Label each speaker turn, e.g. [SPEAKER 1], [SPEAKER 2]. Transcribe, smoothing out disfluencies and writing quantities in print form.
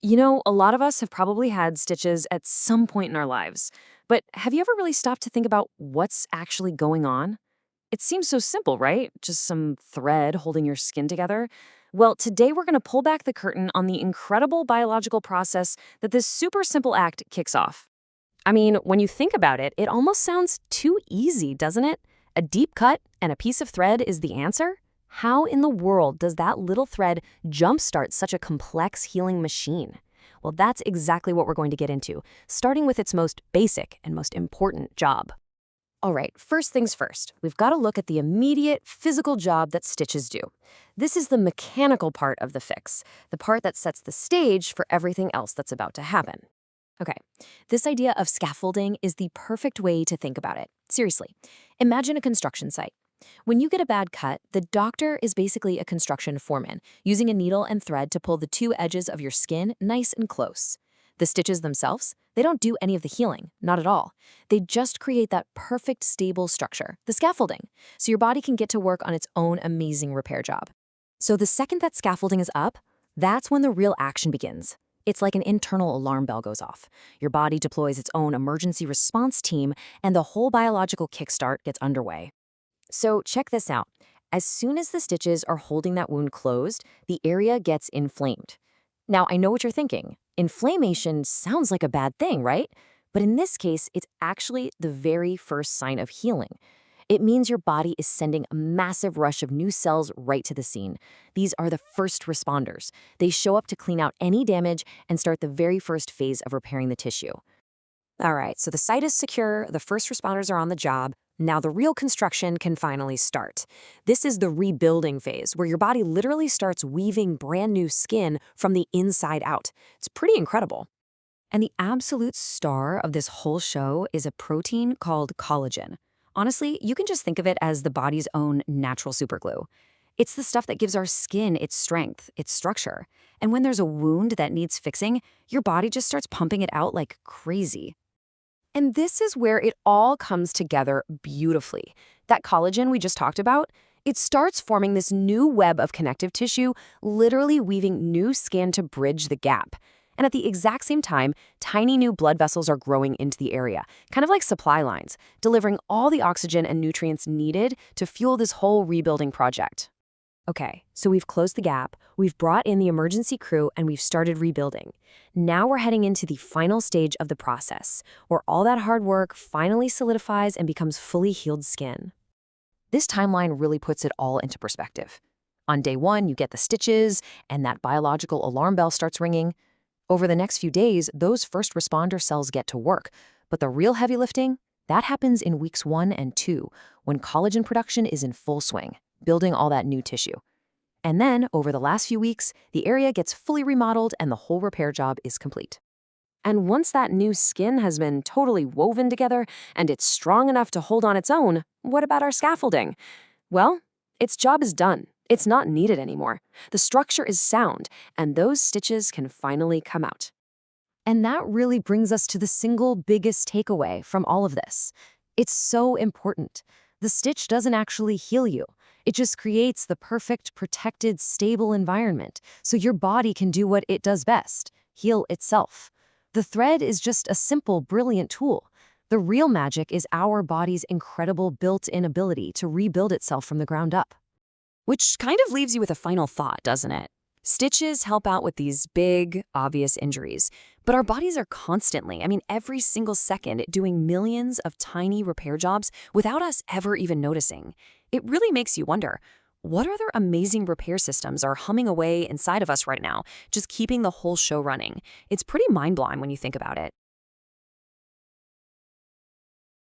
[SPEAKER 1] You know, a lot of us have probably had stitches at some point in our lives. But have you ever really stopped to think about what's actually going on? It seems so simple, right? Just some thread holding your skin together. Well, today we're going to pull back the curtain on the incredible biological process that this super simple act kicks off. I mean, when you think about it, it almost sounds too easy, doesn't it? A deep cut and a piece of thread is the answer? How in the world does that little thread jumpstart such a complex healing machine? Well, that's exactly what we're going to get into, starting with its most basic and most important job. All right, first things first, we've got to look at the immediate physical job that stitches do. This is the mechanical part of the fix, the part that sets the stage for everything else that's about to happen. Okay, this idea of scaffolding is the perfect way to think about it. Seriously, imagine a construction site. When you get a bad cut, the doctor is basically a construction foreman, using a needle and thread to pull the two edges of your skin nice and close. The stitches themselves, they don't do any of the healing, not at all. They just create that perfect stable structure, the scaffolding, so your body can get to work on its own amazing repair job. So the second that scaffolding is up, that's when the real action begins. It's like an internal alarm bell goes off. Your body deploys its own emergency response team, and the whole biological kickstart gets underway. So check this out. As soon as the stitches are holding that wound closed, the area gets inflamed. Now, I know what you're thinking. Inflammation sounds like a bad thing, right? But in this case, it's actually the very first sign of healing. It means your body is sending a massive rush of new cells right to the scene. These are the first responders. They show up to clean out any damage and start the very first phase of repairing the tissue. All right, so the site is secure, the first responders are on the job. Now the real construction can finally start. This is the rebuilding phase, where your body literally starts weaving brand new skin from the inside out. It's pretty incredible. And the absolute star of this whole show is a protein called collagen. Honestly, you can just think of it as the body's own natural superglue. It's the stuff that gives our skin its strength, its structure. And when there's a wound that needs fixing, your body just starts pumping it out like crazy. And this is where it all comes together beautifully. That collagen we just talked about, it starts forming this new web of connective tissue, literally weaving new skin to bridge the gap. And at the exact same time, tiny new blood vessels are growing into the area, kind of like supply lines, delivering all the oxygen and nutrients needed to fuel this whole rebuilding project. Okay, so we've closed the gap, we've brought in the emergency crew, and we've started rebuilding. Now we're heading into the final stage of the process, where all that hard work finally solidifies and becomes fully healed skin. This timeline really puts it all into perspective. On day one, you get the stitches, and that biological alarm bell starts ringing. Over the next few days, those first responder cells get to work, but the real heavy lifting, that happens in weeks 1 and 2, when collagen production is in full swing, building all that new tissue. And then, over the last few weeks, the area gets fully remodeled and the whole repair job is complete. And once that new skin has been totally woven together and it's strong enough to hold on its own, what about our scaffolding? Well, its job is done. It's not needed anymore. The structure is sound, and those stitches can finally come out. And that really brings us to the single biggest takeaway from all of this. It's so important. The stitch doesn't actually heal you. It just creates the perfect, protected, stable environment so your body can do what it does best, heal itself. The thread is just a simple, brilliant tool. The real magic is our body's incredible built-in ability to rebuild itself from the ground up. Which kind of leaves you with a final thought, doesn't it? Stitches help out with these big, obvious injuries, but our bodies are constantly, every single second, doing millions of tiny repair jobs without us ever even noticing. It really makes you wonder, what other amazing repair systems are humming away inside of us right now, just keeping the whole show running? It's pretty mind-blowing when you think about it.